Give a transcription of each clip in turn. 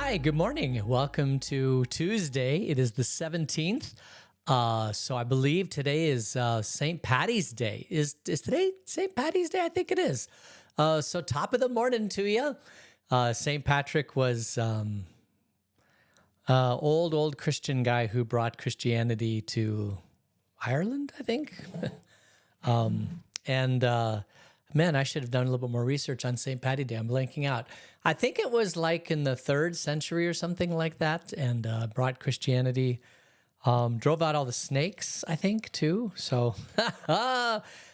Hi, good morning. Welcome to Tuesday. It is the 17th. So I believe today is St. Patty's Day. Is today St. Patty's Day? I think it is. So top of the morning to you. St. Patrick was old Christian guy who brought Christianity to Ireland, I think. And man, I should have done a little bit more research on St. Patty Day. I'm blanking out. I think it was like in the 3rd century or something like that, and brought Christianity. Drove out all the snakes, I think, too. So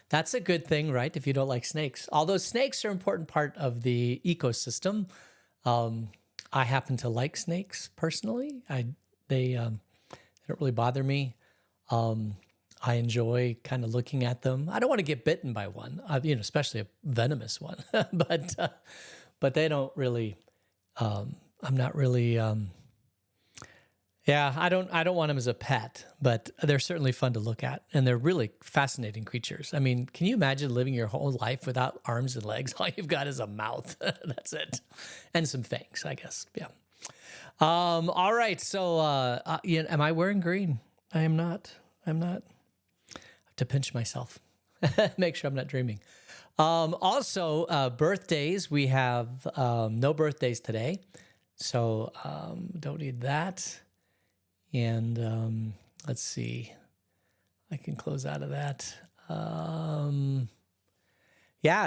that's a good thing, right? If you don't like snakes. Although snakes are an important part of the ecosystem. I happen to like snakes personally. They don't really bother me. I enjoy kind of looking at them. I don't want to get bitten by one, especially a venomous one. but they don't really. I'm not really. Yeah, I don't want them as a pet, but they're certainly fun to look at, and they're really fascinating creatures. I mean, can you imagine living your whole life without arms and legs? All you've got is a mouth. That's it, and some fangs, I guess. Yeah. All right. So, am I wearing green? I am not. I'm not. I have to pinch myself, make sure I'm not dreaming. Also, birthdays. We have no birthdays today, so don't need that. And let's see, I can close out of that.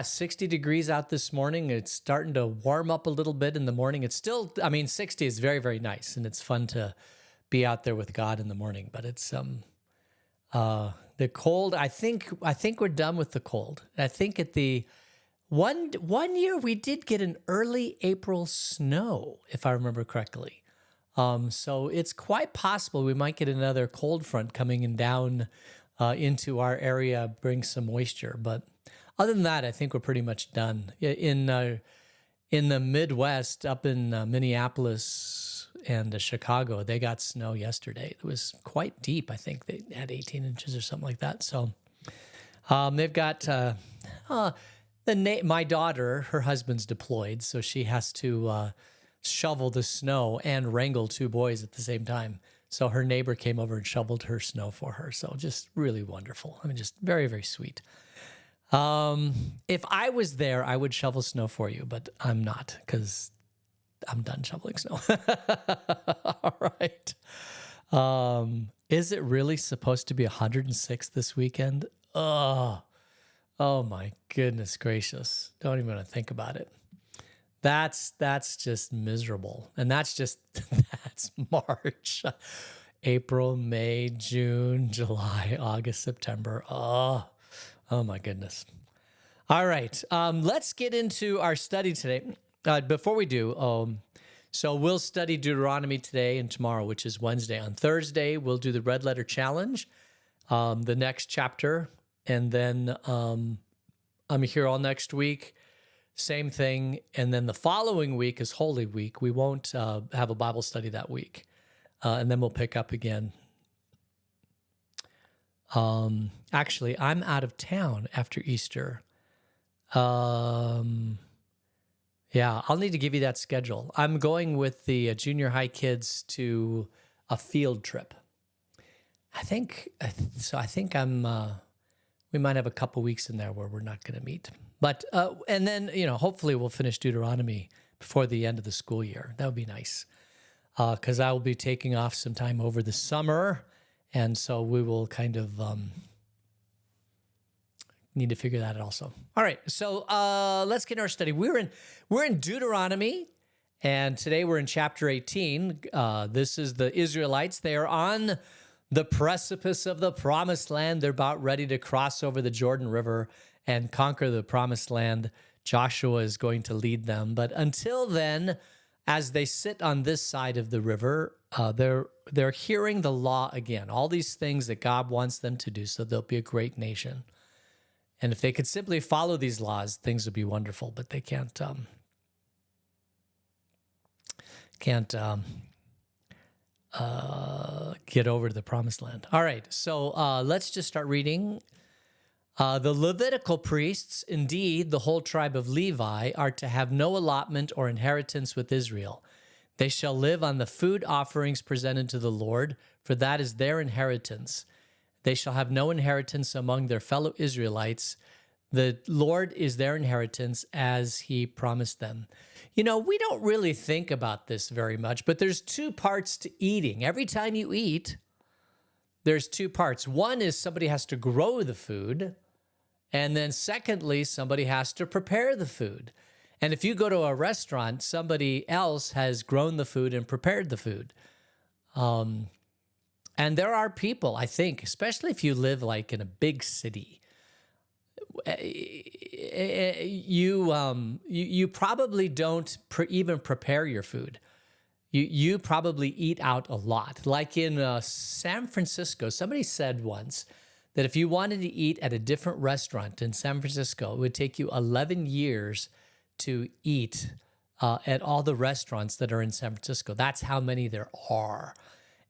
60 degrees out this morning. It's starting to warm up a little bit in the morning. It's still, 60 is very, very nice, and it's fun to be out there with God in the morning. But it's the cold. I think we're done with the cold. I think at the one year we did get an early April snow, if I remember correctly. So it's quite possible we might get another cold front coming in down into our area, bring some moisture. But other than that, I think we're pretty much done. In the Midwest, up in Minneapolis and Chicago, they got snow yesterday. It was quite deep. I think they had 18 inches or something like that. So they've got my daughter, her husband's deployed, so she has to shovel the snow and wrangle 2 boys at the same time. So her neighbor came over and shoveled her snow for her. So just really wonderful. Just very, very sweet. If I was there, I would shovel snow for you, but I'm not because I'm done shoveling snow. All right. Is it really supposed to be 106 this weekend? Oh my goodness gracious. Don't even want to think about it. That's just miserable. And that's March, April, May, June, July, August, September. Oh my goodness. All right. Let's get into our study today. Before we do, so we'll study Deuteronomy today and tomorrow, which is Wednesday. On Thursday, we'll do the red letter challenge, the next chapter. And then I'm here all next week. Same thing. And then the following week is Holy Week. We won't have a Bible study that week. And then we'll pick up again. Actually, I'm out of town after Easter. I'll need to give you that schedule. I'm going with the junior high kids to a field trip. I think we might have a couple weeks in there where we're not going to meet. But, and then, hopefully we'll finish Deuteronomy before the end of the school year. That would be nice. Because I will be taking off some time over the summer. And so we will kind of need to figure that out also. All right. So let's get into our study. We're in Deuteronomy. And today we're in chapter 18. This is the Israelites. They are on the precipice of the promised land. They're about ready to cross over the Jordan River and conquer the promised land. Joshua is going to lead them. But until then, as they sit on this side of the river, they're hearing the law again, all these things that God wants them to do so they'll be a great nation. And if they could simply follow these laws, things would be wonderful, but they can't get over to the promised land. All right, so let's just start reading. The Levitical priests, indeed the whole tribe of Levi, are to have no allotment or inheritance with Israel. They shall live on the food offerings presented to the Lord, for that is their inheritance. They shall have no inheritance among their fellow Israelites. The Lord is their inheritance as he promised them. You know, we don't really think about this very much, but there's two parts to eating. Every time you eat, there's two parts. One is somebody has to grow the food. And then secondly, somebody has to prepare the food. And if you go to a restaurant, somebody else has grown the food and prepared the food. And there are people, I think, especially if you live like in a big city, you probably don't even prepare your food. You probably eat out a lot. Like in San Francisco, somebody said once that if you wanted to eat at a different restaurant in San Francisco, it would take you 11 years to eat at all the restaurants that are in San Francisco. That's how many there are.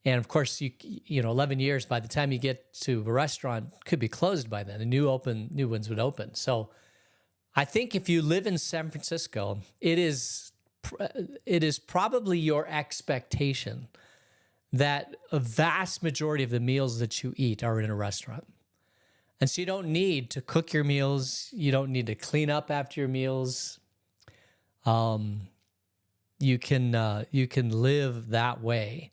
And of course, you know, 11 years, by the time you get to a restaurant, could be closed by then, and new ones would open. So I think if you live in San Francisco, it is probably your expectation that a vast majority of the meals that you eat are in a restaurant. And so you don't need to cook your meals. You don't need to clean up after your meals. You can live that way.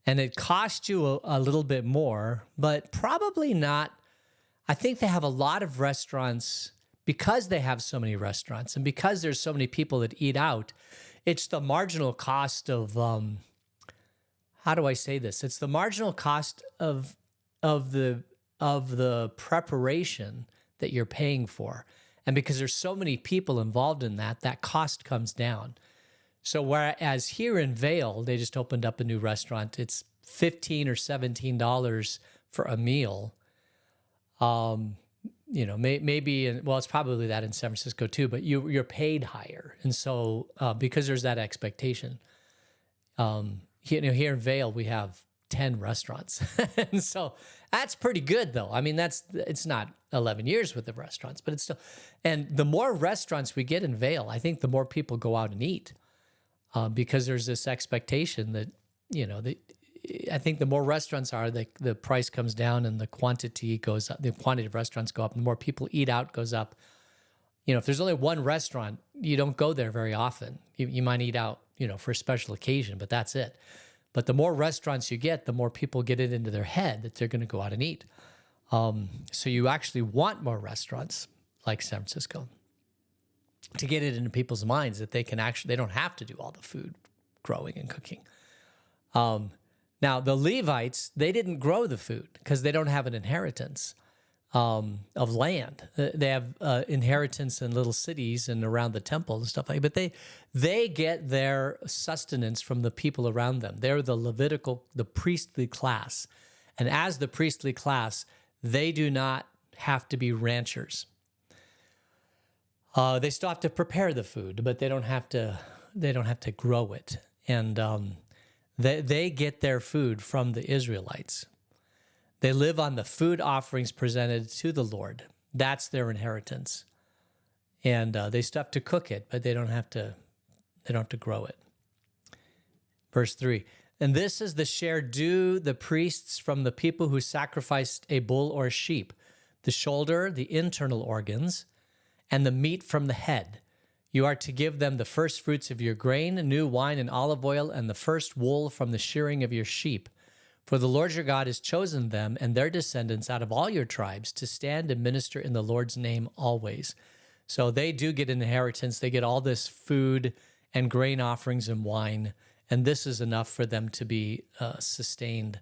And it costs you a little bit more, but probably not. I think they have a lot of restaurants, because they have so many restaurants and because there's so many people that eat out, it's the marginal cost of, how do I say this? It's the marginal cost of the preparation that you're paying for. And because there's so many people involved in that, that cost comes down. So whereas here in Vail, they just opened up a new restaurant, it's $15 or $17 for a meal. You know, maybe, well, it's probably that in San Francisco too, but you're paid higher. And so because there's that expectation, here in Vail, we have 10 restaurants. And so that's pretty good though. I mean, it's not 11 years worth of restaurants, but it's still, and the more restaurants we get in Vail, I think the more people go out and eat. Because there's this expectation that, you know, I think the more restaurants are, the price comes down and the quantity goes up, the quantity of restaurants go up, and the more people eat out goes up. You know, if there's only one restaurant, you don't go there very often. You might eat out, you know, for a special occasion, but that's it. But the more restaurants you get, the more people get it into their head that they're going to go out and eat. So you actually want more restaurants like San Francisco, to get it into people's minds that they don't have to do all the food growing and cooking. Now, the Levites, they didn't grow the food because they don't have an inheritance of land. They have inheritance in little cities and around the temple and stuff like that. But they get their sustenance from the people around them. They're the priestly class. And as the priestly class, they do not have to be ranchers. They still have to prepare the food, but they don't have to grow it. And they get their food from the Israelites. They live on the food offerings presented to the Lord. That's their inheritance. And they still have to cook it, but they don't have to grow it. Verse 3, and this is the share due the priests from the people who sacrificed a bull or a sheep, the shoulder, the internal organs, and the meat from the head. You are to give them the first fruits of your grain, new wine and olive oil, and the first wool from the shearing of your sheep. For the Lord your God has chosen them and their descendants out of all your tribes to stand and minister in the Lord's name always. So they do get an inheritance. They get all this food and grain offerings and wine, and this is enough for them to be sustained.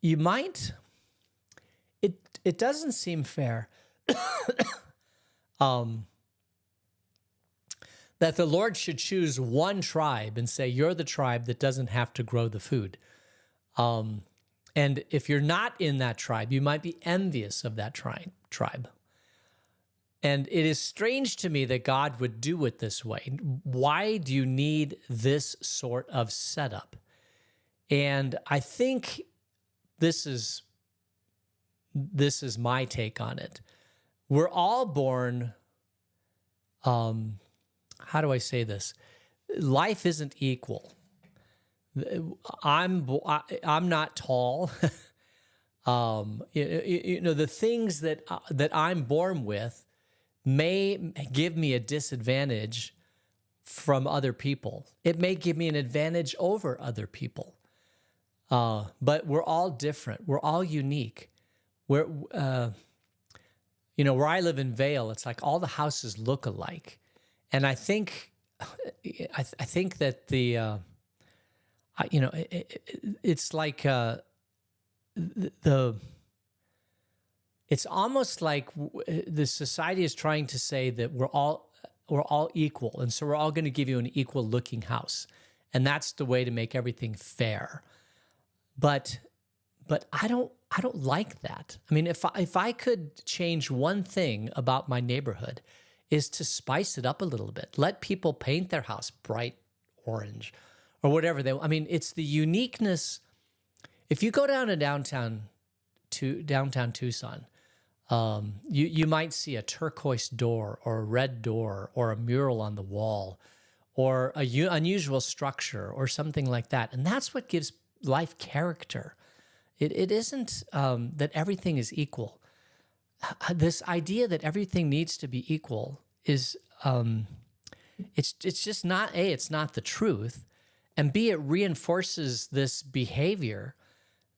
You might, it doesn't seem fair that the Lord should choose one tribe and say, you're the tribe that doesn't have to grow the food. And if you're not in that tribe, you might be envious of that tribe. And it is strange to me that God would do it this way. Why do you need this sort of setup? And I think this is my take on it. We're all born how do I say this? Life isn't equal. I'm not tall. The things that I'm born with may give me a disadvantage from other people. It may give me an advantage over other people. But we're all different. We're all unique. Where I live in Vale, it's like all the houses look alike, and I think that it's like it's almost like the society is trying to say that we're all equal, and so we're all going to give you an equal looking house, and that's the way to make everything fair. But I don't like that. I mean, if I could change one thing about my neighborhood, is to spice it up a little bit. Let people paint their house bright orange or whatever they. I mean, it's the uniqueness. If you go down to downtown Tucson, you might see a turquoise door or a red door or a mural on the wall or a unusual structure or something like that, and that's what gives life character. It isn't that everything is equal. This idea that everything needs to be equal is it's just not it's not the truth, and B, it reinforces this behavior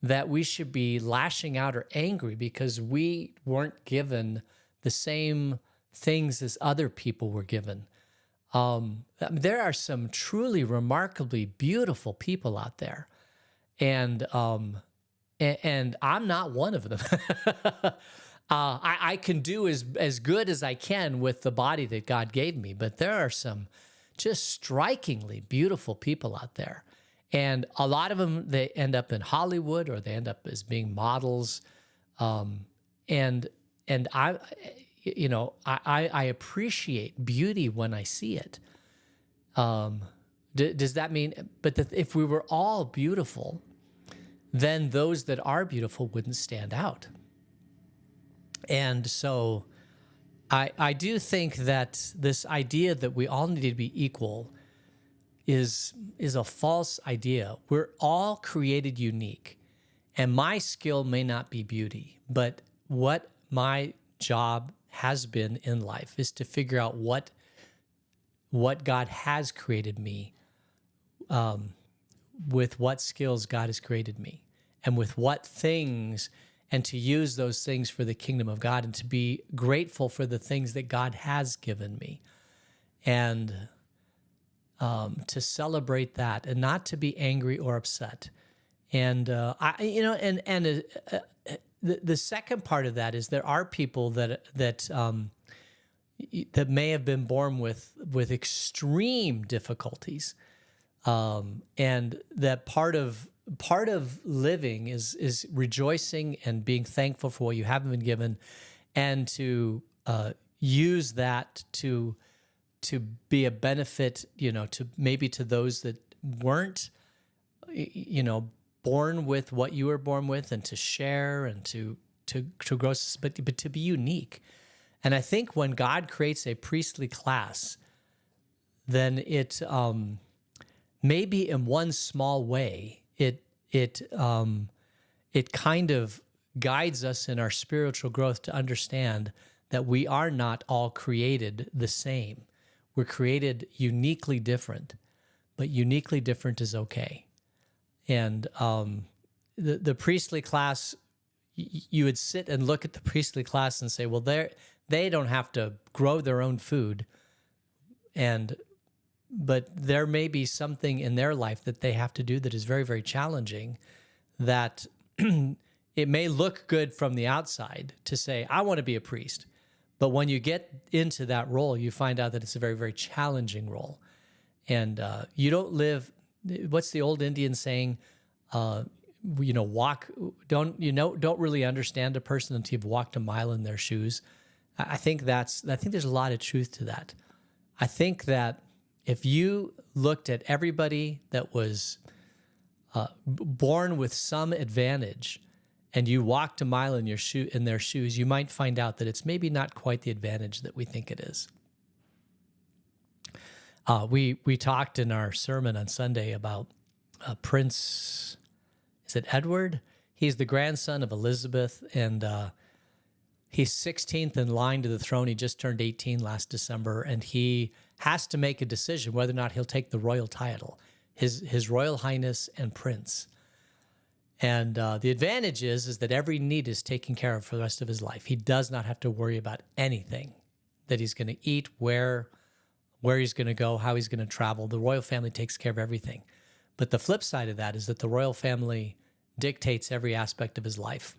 that we should be lashing out or angry because we weren't given the same things as other people were given. There are some truly remarkably beautiful people out there, and I'm not one of them. I can do as good as I can with the body that God gave me, but there are some just strikingly beautiful people out there. And a lot of them, they end up in Hollywood or they end up as being models. And I appreciate beauty when I see it. Does that mean, if we were all beautiful, then those that are beautiful wouldn't stand out. And so I do think that this idea that we all need to be equal is a false idea. We're all created unique, and my skill may not be beauty, but what my job has been in life is to figure out what God has created me, with what skills God has created me, and with what things, and to use those things for the kingdom of God, and to be grateful for the things that God has given me, and to celebrate that, and not to be angry or upset. And the second part of that is there are people that may have been born with extreme difficulties, and that part of living is rejoicing and being thankful for what you haven't been given, and to use that to be a benefit, to those that weren't, born with what you were born with, and to share and to grow, but to be unique. And I think when God creates a priestly class, then it maybe in one small way, it kind of guides us in our spiritual growth to understand that we are not all created the same. We're created uniquely different, but uniquely different is okay. And the priestly class, you would sit and look at the priestly class and say, well, they don't have to grow their own food, but there may be something in their life that they have to do that is very, very challenging, that it may look good from the outside to say, I want to be a priest. But when you get into that role, you find out that it's a very, very challenging role. And you don't live, what's the old Indian saying? Don't really understand a person until you've walked a mile in their shoes. I think there's a lot of truth to that. I think that if you looked at everybody that was born with some advantage, and you walked a mile in their shoes, you might find out that it's maybe not quite the advantage that we think it is. We talked in our sermon on Sunday about Prince, is it Edward? He's the grandson of Elizabeth, and he's 16th in line to the throne. He just turned 18 last December, and he has to make a decision whether or not he'll take the royal title, his Royal Highness and Prince. And the advantage is that every need is taken care of for the rest of his life. He does not have to worry about anything, that he's going to eat, where he's going to go, how he's going to travel. The royal family takes care of everything. But the flip side of that is that the royal family dictates every aspect of his life.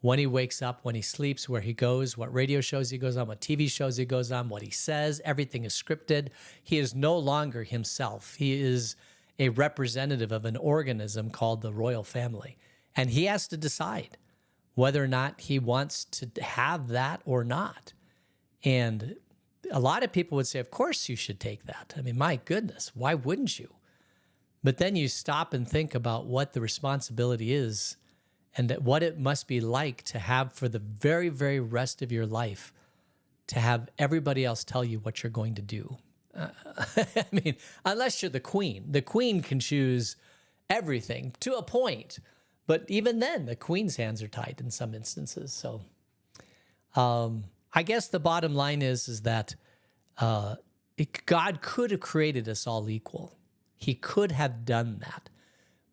When he wakes up, when he sleeps, where he goes, what radio shows he goes on, what TV shows he goes on, what he says, everything is scripted. He is no longer himself. He is a representative of an organism called the royal family. And he has to decide whether or not he wants to have that or not. And a lot of people would say, of course you should take that. I mean, my goodness, why wouldn't you? But then you stop and think about what the responsibility is and what it must be like to have for the very, very rest of your life, to have everybody else tell you what you're going to do. I mean, unless you're the queen can choose everything to a point. But even then, the queen's hands are tied in some instances. So I guess the bottom line is that God could have created us all equal. He could have done that.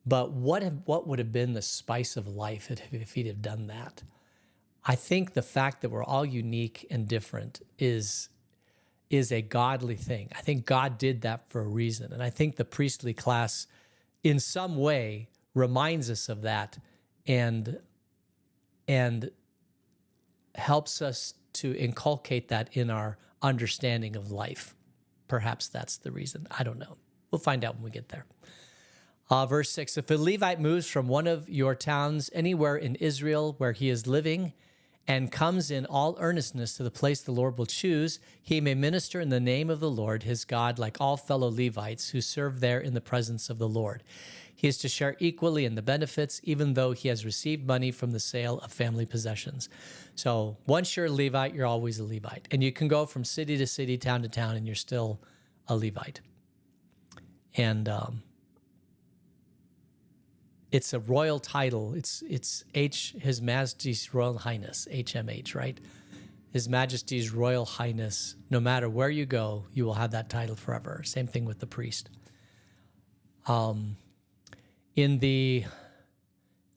But what would have been the spice of life if he'd have done that? I think the fact that we're all unique and different is a godly thing. I think God did that for a reason. And I think the priestly class in some way reminds us of that and helps us to inculcate that in our understanding of life. Perhaps that's the reason. I don't know. We'll find out when we get there. Verse 6, if a Levite moves from one of your towns anywhere in Israel where he is living and comes in all earnestness to the place the Lord will choose, he may minister in the name of the Lord his God like all fellow Levites who serve there in the presence of the Lord. He is to share equally in the benefits, even though he has received money from the sale of family possessions. So once you're a Levite, you're always a Levite. And you can go from city to city, town to town, and you're still a Levite. And it's a royal title. It's His Majesty's Royal Highness, HMH, right? His Majesty's Royal Highness. No matter where you go, you will have that title forever. Same thing with the priest. In the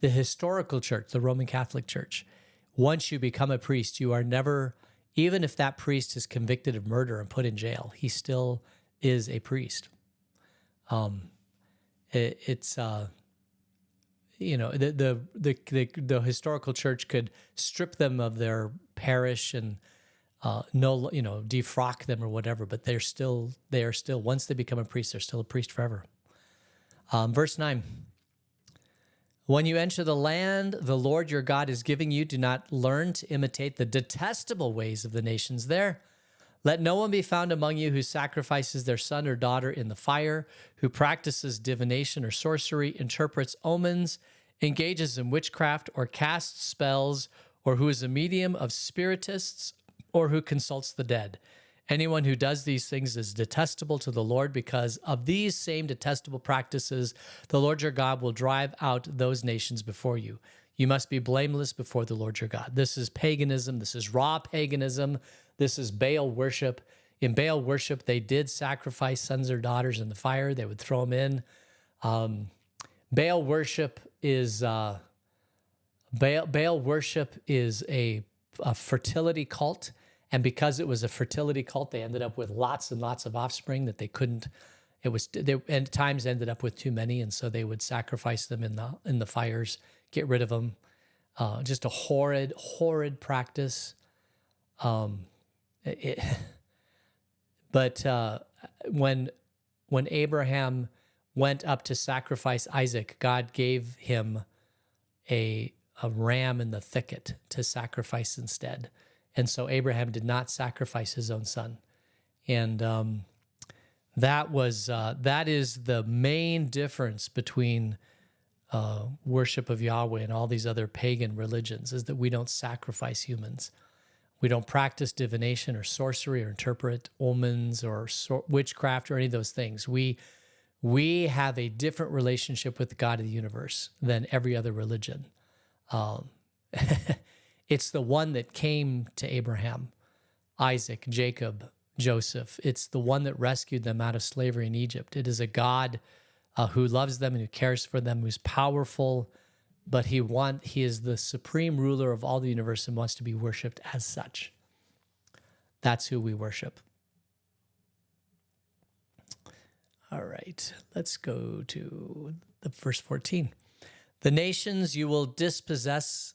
historical church, the Roman Catholic Church, once you become a priest, you are never, even if that priest is convicted of murder and put in jail, he still is a priest. The historical church could strip them of their parish and defrock them or whatever, but they are still once they become a priest, they're still a priest forever. Verse 9. When you enter the land the Lord your God is giving you, do not learn to imitate the detestable ways of the nations there. Let no one be found among you who sacrifices their son or daughter in the fire, who practices divination or sorcery, interprets omens, engages in witchcraft, or casts spells, or who is a medium of spiritists, or who consults the dead. Anyone who does these things is detestable to the Lord. Because of these same detestable practices, the Lord your God will drive out those nations before you. You must be blameless before the Lord your God. This is paganism. This is raw paganism. This is Baal worship. In Baal worship, they did sacrifice sons or daughters in the fire. They would throw them in. Baal worship is a fertility cult, and because it was a fertility cult, they ended up with lots and lots of offspring that they couldn't. They at times ended up with too many, and so they would sacrifice them in the fires, get rid of them. Just a horrid practice. But when Abraham went up to sacrifice Isaac, God gave him a ram in the thicket to sacrifice instead. And so Abraham did not sacrifice his own son. And that is the main difference between worship of Yahweh and all these other pagan religions, is that we don't sacrifice humans. We don't practice divination or sorcery or interpret omens or witchcraft or any of those things. We have a different relationship with the God of the universe than every other religion. Um, it's the one that came to Abraham, Isaac, Jacob, Joseph. It's the one that rescued them out of slavery in Egypt. It is a God who loves them and who cares for them, who's powerful, but he is the supreme ruler of all the universe and wants to be worshipped as such. That's who we worship. All right, let's go to the verse 14. The nations you will dispossess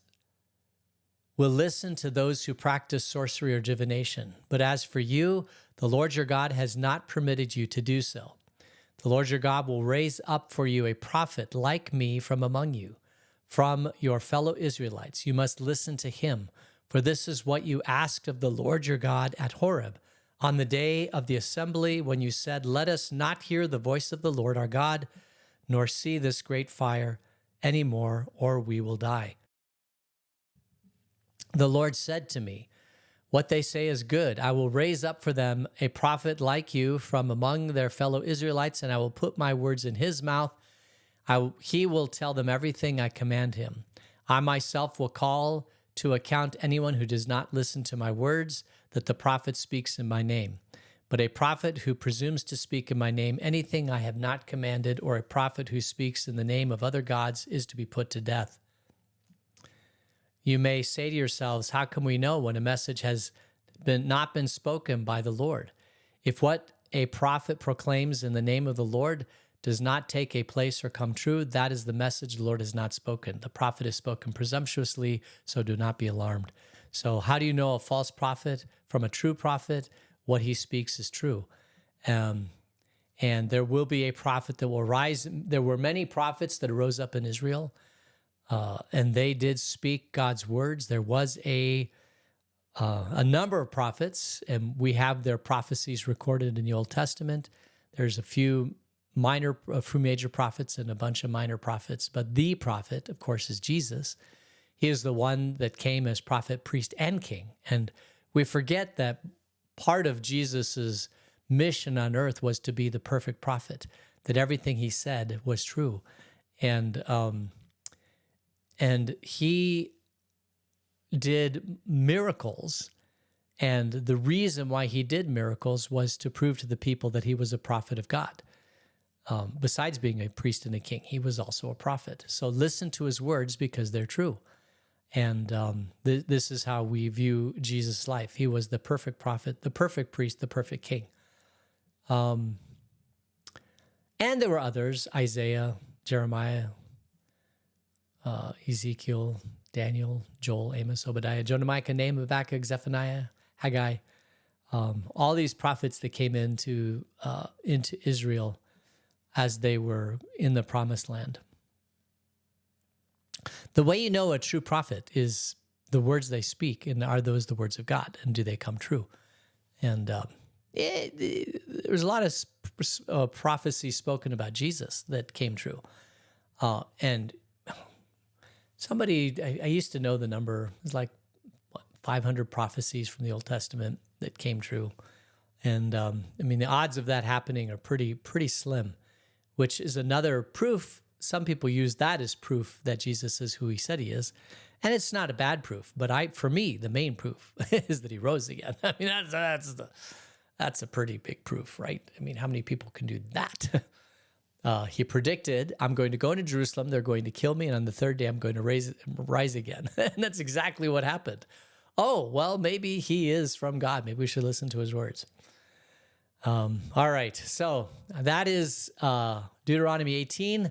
will listen to those who practice sorcery or divination. But as for you, the Lord your God has not permitted you to do so. The Lord your God will raise up for you a prophet like me from among you, from your fellow Israelites. You must listen to him, for this is what you asked of the Lord your God at Horeb, on the day of the assembly when you said, let us not hear the voice of the Lord our God, nor see this great fire anymore, or we will die. The Lord said to me, what they say is good. I will raise up for them a prophet like you from among their fellow Israelites, and I will put my words in his mouth. He will tell them everything I command him. I myself will call to account anyone who does not listen to my words, that the prophet speaks in my name. But a prophet who presumes to speak in my name anything I have not commanded, or a prophet who speaks in the name of other gods, is to be put to death. You may say to yourselves, how can we know when a message has not been spoken by the Lord? If what a prophet proclaims in the name of the Lord does not take a place or come true, that is the message the Lord has not spoken. The prophet has spoken presumptuously, so do not be alarmed. So how do you know a false prophet from a true prophet? What he speaks is true. And there will be a prophet that will rise. There were many prophets that arose up in Israel, and they did speak God's words. There was a number of prophets, and we have their prophecies recorded in the Old Testament. There's a few major prophets and a bunch of minor prophets, but the prophet, of course, is Jesus. He is the one that came as prophet, priest, and king. And we forget that part of Jesus's mission on earth was to be the perfect prophet, that everything he said was true. And he did miracles. And the reason why he did miracles was to prove to the people that he was a prophet of God. Besides being a priest and a king, he was also a prophet. So listen to his words because they're true. And this is how we view Jesus' life. He was the perfect prophet, the perfect priest, the perfect king. And there were others, Isaiah, Jeremiah, Ezekiel, Daniel, Joel, Amos, Obadiah, Jonah, Micah, Nahum, Habakkuk, Zephaniah, Haggai. All these prophets that came into Israel as they were in the promised land. The way you know a true prophet is the words they speak, and are those the words of God, and do they come true? And there's a lot of prophecy spoken about Jesus that came true. And somebody, I used to know the number, it was like 500 prophecies from the Old Testament that came true. And the odds of that happening are pretty slim, which is another proof. Some people use that as proof that Jesus is who he said he is. And it's not a bad proof, but for me, the main proof is that he rose again. I mean, that's a pretty big proof, right? I mean, how many people can do that? He predicted, I'm going to go into Jerusalem, they're going to kill me, and on the third day, I'm going to rise again. And that's exactly what happened. Oh, well, maybe he is from God. Maybe we should listen to his words. All right, so that is Deuteronomy 18.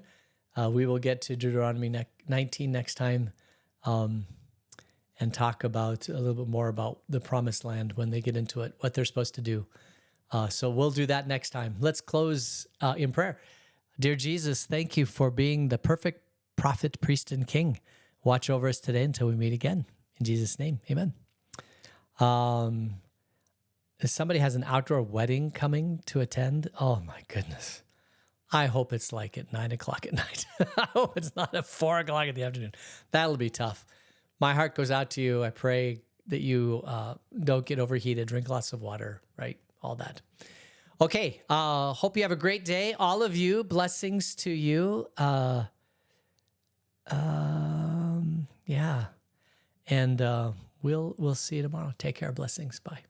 We will get to Deuteronomy 19 next time and talk about a little bit more about the promised land when they get into it, what they're supposed to do. So we'll do that next time. Let's close in prayer. Dear Jesus, thank you for being the perfect prophet, priest, and king. Watch over us today until we meet again. In Jesus' name, amen. If somebody has an outdoor wedding coming to attend, oh my goodness. I hope it's like at 9 o'clock at night. I hope it's not at 4 o'clock in the afternoon. That'll be tough. My heart goes out to you. I pray don't get overheated, drink lots of water, right? All that. Okay. Hope you have a great day. All of you, blessings to you. Yeah. And we'll see you tomorrow. Take care. Blessings. Bye.